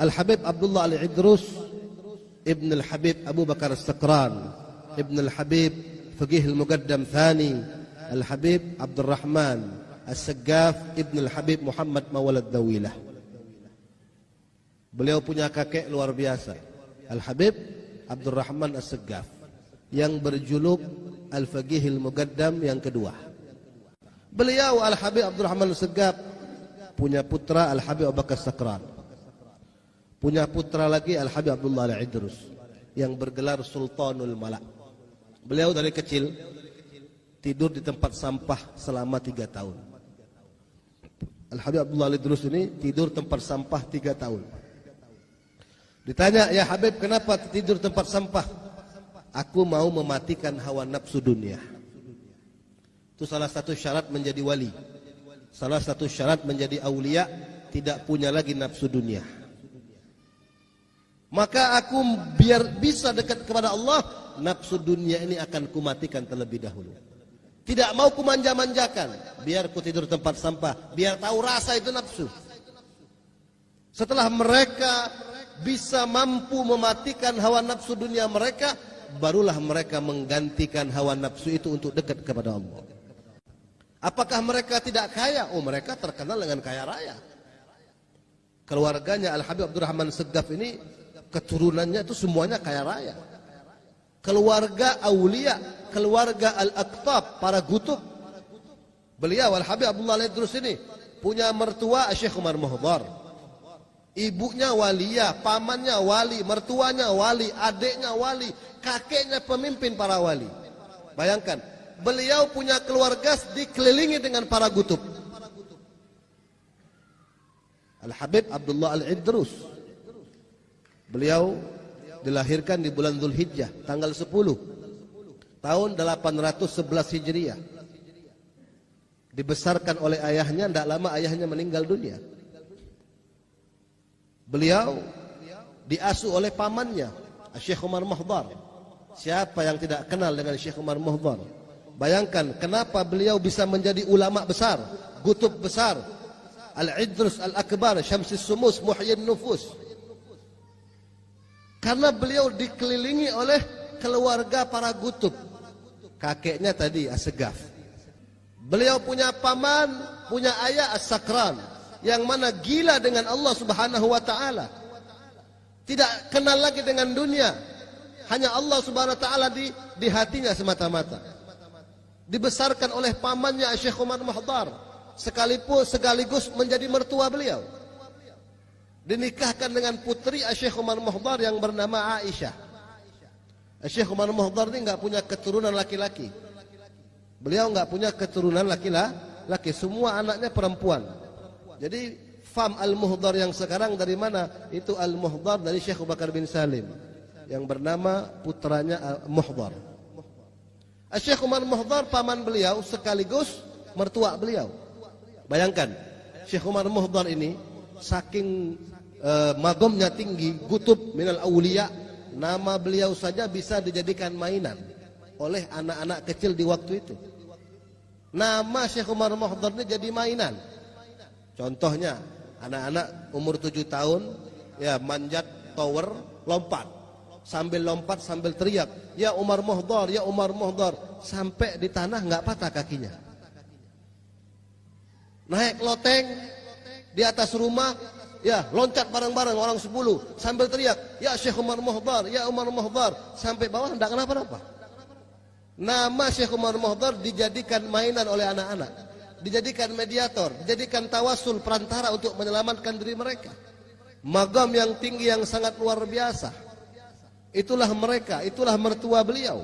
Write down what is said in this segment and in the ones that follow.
Al-Habib Abdullah Al-Idrus Ibn Al-Habib Abu Bakar As-Sakran Ibn Al-Habib Faqih Al-Muqaddam Thani Al-Habib Abdul Rahman As-Saggaf Ibn Al-Habib Muhammad Mawalad Dawilah. Beliau punya kakek luar biasa, Al-Habib Abdul Rahman As-Saggaf, yang berjuluk Al-Faqih Al-Muqaddam yang kedua. Beliau Al-Habib Abdul Rahman As-Saggaf punya putra Al-Habib Abu Bakar As-Sakran, punya putra lagi Al-Habib Abdullah Al-Idrus yang bergelar Sultanul Malak. Beliau dari kecil tidur di tempat sampah selama 3 tahun. Al-Habib Abdullah Al-Idrus ini tidur tempat sampah 3 tahun. Ditanya, "Ya Habib, kenapa tidur tempat sampah?" "Aku mau mematikan hawa nafsu dunia." Itu salah satu syarat menjadi wali. Salah satu syarat menjadi aulia, tidak punya lagi nafsu dunia. Maka aku biar bisa dekat kepada Allah, nafsu dunia ini akan kumatikan terlebih dahulu. Tidak mau kumanja-manjakan, biar ku tidur tempat sampah, biar tahu rasa itu nafsu. Setelah mereka bisa mampu mematikan hawa nafsu dunia mereka, barulah mereka menggantikan hawa nafsu itu untuk dekat kepada Allah. Apakah mereka tidak kaya? Oh, mereka terkenal dengan kaya raya. Keluarganya Al-Habib Abdul Rahman As-Saggaf ini, keturunannya itu semuanya kaya raya. Keluarga aulia, keluarga al-aqtab, para gutub. Beliau Al-Habib Abdullah Al-Idrus ini punya mertua Syekh Umar Muhdhar. Ibunya waliyah, pamannya wali, mertuanya wali, adiknya wali, kakeknya pemimpin para wali. Bayangkan, beliau punya keluarga dikelilingi dengan para gutub. Al-Habib Abdullah Al-Idrus, beliau dilahirkan di bulan Dzulhijjah tanggal 10 tahun 811 Hijriah. Dibesarkan oleh ayahnya, tidak lama ayahnya meninggal dunia. Beliau diasuh oleh pamannya Syekh Umar Muhdhar. Siapa yang tidak kenal dengan Syekh Umar Muhdhar? Bayangkan kenapa beliau bisa menjadi ulama besar, gutub besar, Al-Idrus Al-Akbar, Syamsis Sumus, Muhyin Nufus. Karena beliau dikelilingi oleh keluarga para gutub. Kakeknya tadi As-Saggaf. Beliau punya paman, punya ayah As-Sakran, yang mana gila dengan Allah Subhanahu wa taala. Tidak kenal lagi dengan dunia. Hanya Allah Subhanahu wa taala di hatinya semata-mata. Dibesarkan oleh pamannya Syekh Umar Muhdhar, sekaligus menjadi mertua beliau. Dinikahkan dengan putri Syekh Umar Muhdhar yang bernama Aisyah. Syekh Umar Muhdhar ini enggak punya keturunan laki-laki. Beliau enggak punya keturunan laki-laki, semua anaknya perempuan. Jadi fam Al-Muhdhar yang sekarang dari mana? Itu Al-Muhdhar dari Syekh Abu Bakar bin Salim yang bernama putranya Muhdhar. Syekh Umar Muhdhar paman beliau sekaligus mertua beliau. Bayangkan, Syekh Umar Muhdhar ini saking magomnya tinggi, gutub minal aulia, nama beliau saja bisa dijadikan mainan oleh anak-anak kecil di waktu itu. Nama Syekh Umar Muhdhar ini jadi mainan. Contohnya, anak-anak umur 7 tahun ya manjat tower, lompat sambil teriak, "Ya Umar Muhdhar, ya Umar Muhdhar," sampai di tanah enggak patah kakinya. Naik loteng di atas rumah, ya loncat bareng-bareng orang 10 sambil teriak, "Ya Syekh Umar Muhdhar, ya Umar Muhdhar," sampai bawah enggak kenapa-napa. Nama Syekh Umar Muhdhar dijadikan mainan oleh anak-anak, dijadikan mediator, dijadikan tawasul, perantara untuk menyelamatkan diri mereka. Magam yang tinggi yang sangat luar biasa. Itulah mereka, itulah mertua beliau.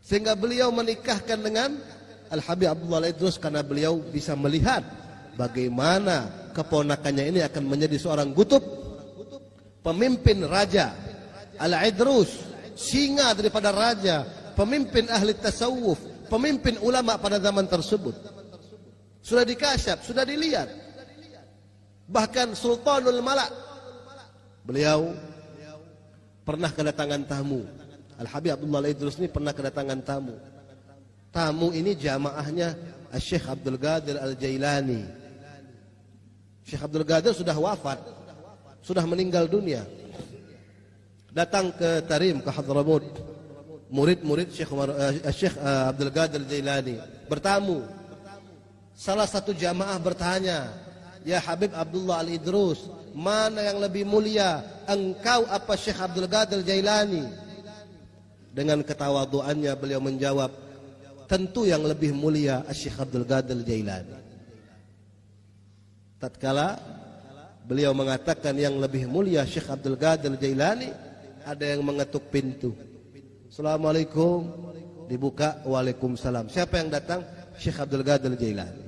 Sehingga beliau menikahkan dengan Al-Habib Abdullah Al-Idrus karena beliau bisa melihat bagaimana keponakannya ini akan menjadi seorang gutub, pemimpin raja. Al-Idrus, singa daripada raja, pemimpin ahli tasawuf, pemimpin ulama pada zaman tersebut. Sudah dikasyaf, sudah dilihat. Bahkan Sultanul Malak, beliau pernah kedatangan tamu. Al-Habib Abdullah Al-Idrus ini pernah kedatangan tamu. Tamu ini jamaahnya Syekh Abdul Qadir Al-Jailani. Syekh Abdul Qadir sudah wafat, sudah meninggal dunia. Datang ke Tarim, ke Hadramut, murid-murid Syekh Abdul Qadir Jailani bertamu. Salah satu jamaah bertanya, "Ya Habib Abdullah Al-Idrus, mana yang lebih mulia, engkau apa Syekh Abdul Qadir Jailani?" Dengan ketawaduannya beliau menjawab, "Tentu yang lebih mulia Syekh Abdul Qadir Jailani." Tatkala beliau mengatakan yang lebih mulia Syekh Abdul Qadir Jailani, ada yang mengetuk pintu. "Assalamualaikum." Dibuka, "Waalaikumsalam." Siapa yang datang? Syekh Abdul Qadir Jailani.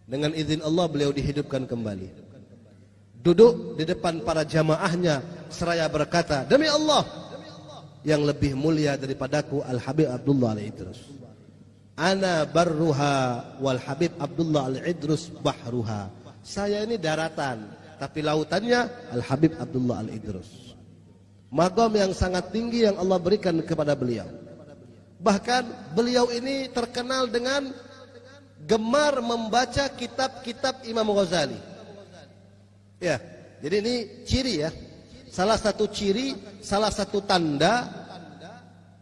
Dengan izin Allah beliau dihidupkan kembali. Duduk di depan para jamaahnya seraya berkata, "Demi Allah, yang lebih mulia daripadaku Al-Habib Abdullah Al-Idrus. Ana barruha wal Habib Abdullah Al-Idrus bahruha." Saya ini daratan, tapi lautannya Al-Habib Abdullah Al-Idrus. Maqam yang sangat tinggi yang Allah berikan kepada beliau. Bahkan beliau ini terkenal dengan gemar membaca kitab-kitab Imam Ghazali. Ya, jadi ini ciri ya. Salah satu ciri, salah satu tanda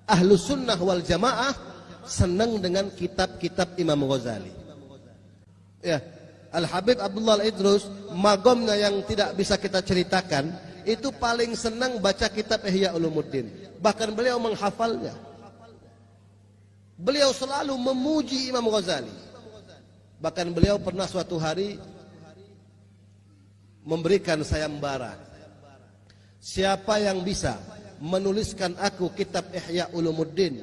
Ahlus Sunnah wal Jamaah senang dengan kitab-kitab Imam Ghazali. Ya, Al-Habib Abdullah Al-Idrus, magomnya yang tidak bisa kita ceritakan, itu paling senang baca kitab Ihya Ulumuddin. Bahkan beliau menghafalnya. Beliau selalu memuji Imam Ghazali. Bahkan beliau pernah suatu hari memberikan sayembara. Siapa yang bisa menuliskan aku kitab Ihya Ulumuddin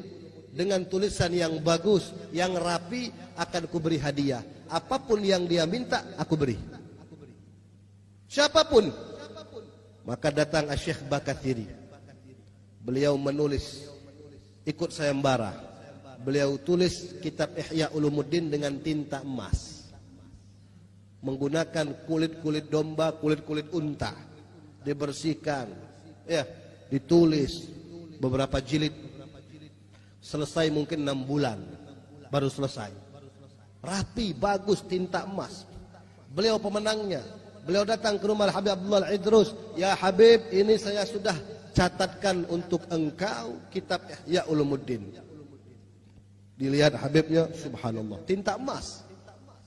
dengan tulisan yang bagus, yang rapi, akan kuberi hadiah. Apapun yang dia minta, aku beri. Siapapun. Maka datang Syekh Bakathiri. Beliau menulis, ikut sayembara. Beliau tulis kitab Ihya Ulumuddin dengan tinta emas. Menggunakan kulit-kulit domba, kulit-kulit unta. Dibersihkan. Ya, ditulis beberapa jilid. Selesai mungkin 6 bulan baru selesai. Rapi, bagus, tinta emas. Beliau pemenangnya. Beliau datang ke rumah Habib Abdullah Al-Idrus. "Ya Habib, ini saya sudah catatkan untuk engkau kitab Ihya Ulumuddin." Dilihat Habibnya, subhanallah, tinta emas.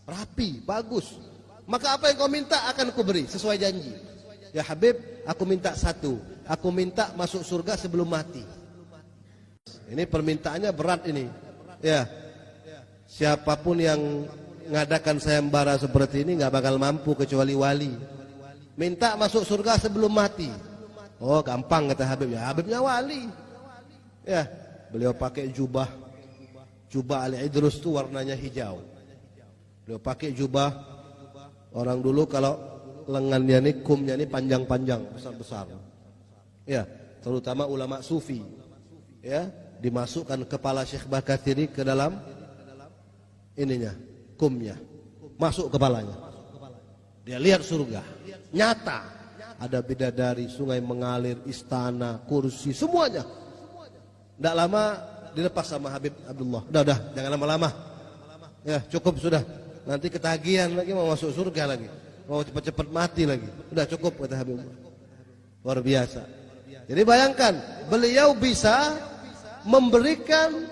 Rapi, bagus. "Maka apa yang kau minta akan kuberi sesuai janji." "Ya Habib, aku minta satu. Aku minta masuk surga sebelum mati." Ini permintaannya berat ini. Ya, siapapun yang ngadakan sayembara seperti ini nggak bakal mampu kecuali wali. Minta masuk surga sebelum mati. Oh, gampang kata Habib. Ya, Habibnya wali. Ya, beliau pakai jubah Al-Idrus itu warnanya hijau. Beliau pakai jubah. Orang dulu kalau lengannya ini, kumnya ini panjang-panjang, besar-besar. Ya, terutama ulama sufi. Ya, dimasukkan kepala Syekh Bakathiri ke dalam ininya, kumnya, masuk kepalanya. Dia lihat surga, nyata. Ada bidadari, sungai mengalir, istana, kursi, semuanya. Tidak lama dilepas sama Habib Abdullah. Udah, jangan lama-lama. Ya, cukup sudah. Nanti ketagihan lagi, mau masuk surga lagi, mau cepat-cepat mati lagi. Udah cukup kata Habib. Luar biasa. Jadi bayangkan, beliau bisa memberikan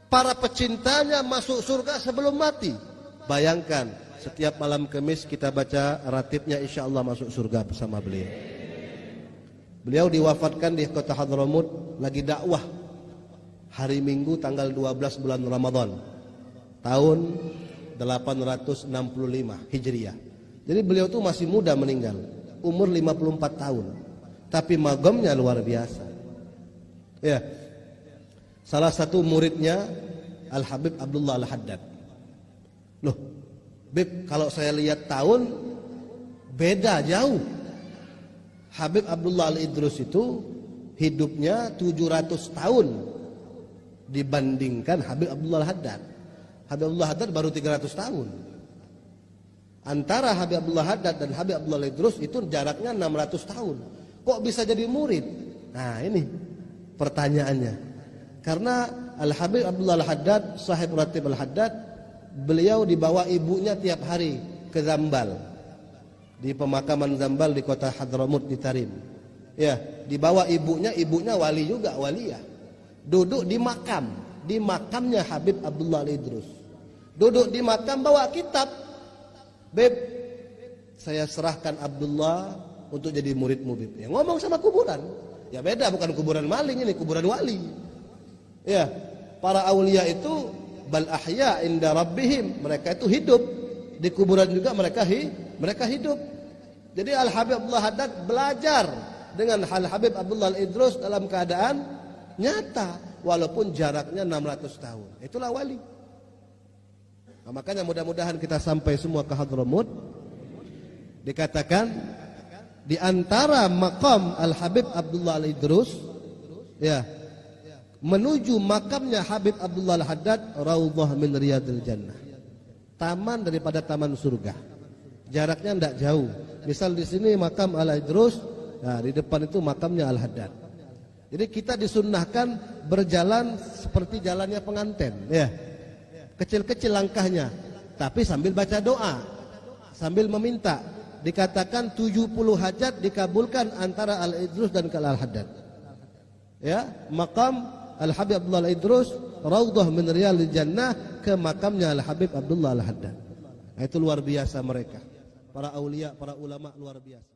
para pecintanya masuk surga sebelum mati. Bayangkan, setiap malam Kamis kita baca ratibnya, insya Allah masuk surga bersama beliau. Beliau diwafatkan di kota Hadramut, lagi dakwah hari Minggu tanggal 12 bulan Ramadan tahun 865 Hijriah. Jadi beliau tuh masih muda meninggal, umur 54 tahun. Tapi magamnya luar biasa. Ya. Salah satu muridnya Al-Habib Abdullah Al-Haddad. Loh, Bib, kalau saya lihat tahun beda jauh. Habib Abdullah Al-Idrus itu hidupnya 700 tahun dibandingkan Habib Abdullah Al-Haddad. Habib Abdullah Al-Haddad baru 300 tahun. Antara Habib Abdullah Al-Haddad dan Habib Abdullah Al-Idrus itu jaraknya 600 tahun. Kok bisa jadi murid? Nah, ini pertanyaannya. Karena Al-Habib Abdullah Al-Haddad, sahib Ratib Al-Haddad, beliau dibawa ibunya tiap hari ke Zambal. di pemakaman Zambal di kota Hadramut di Tarim. Ya, dibawa ibunya wali juga, waliyah. Duduk di makamnya Habib Abdullah Al-Idrus. Duduk di makam bawa kitab. Beb, saya serahkan Abdullah untuk jadi muridmu, Beb. Ya, ngomong sama kuburan. Ya beda, bukan kuburan maling, ini kuburan wali. Ya, para aulia itu bal ahya inda rabbihim, mereka itu hidup. Di kuburan juga mereka hidup. Jadi Al-Habib Abdullah Haddad belajar dengan Al-Habib Abdullah Al-Idrus dalam keadaan nyata walaupun jaraknya 600 tahun. Itulah wali. Nah, makanya mudah-mudahan kita sampai semua ke Hadramut. Dikatakan di antara makam Al-Habib Abdullah Al-Idrus ya, menuju makamnya Habib Abdullah Al-Haddad raudhah min riyadil jannah. Taman daripada taman surga. Jaraknya tidak jauh. Misal di sini makam Al-Idrus, nah di depan itu makamnya Al-Haddad. Jadi kita disunnahkan berjalan seperti jalannya pengantin, ya. Kecil-kecil langkahnya, tapi sambil baca doa, sambil meminta. Dikatakan 70 hajat dikabulkan antara Al-Idrus dan Al-Haddad. Ya, makam Al-Habib Abdullah Al-Idrus raudhah min riyadil jannah ke makamnya Al-Habib Abdullah Al-Haddad. Itu luar biasa mereka. Para aulia, para ulama luar biasa.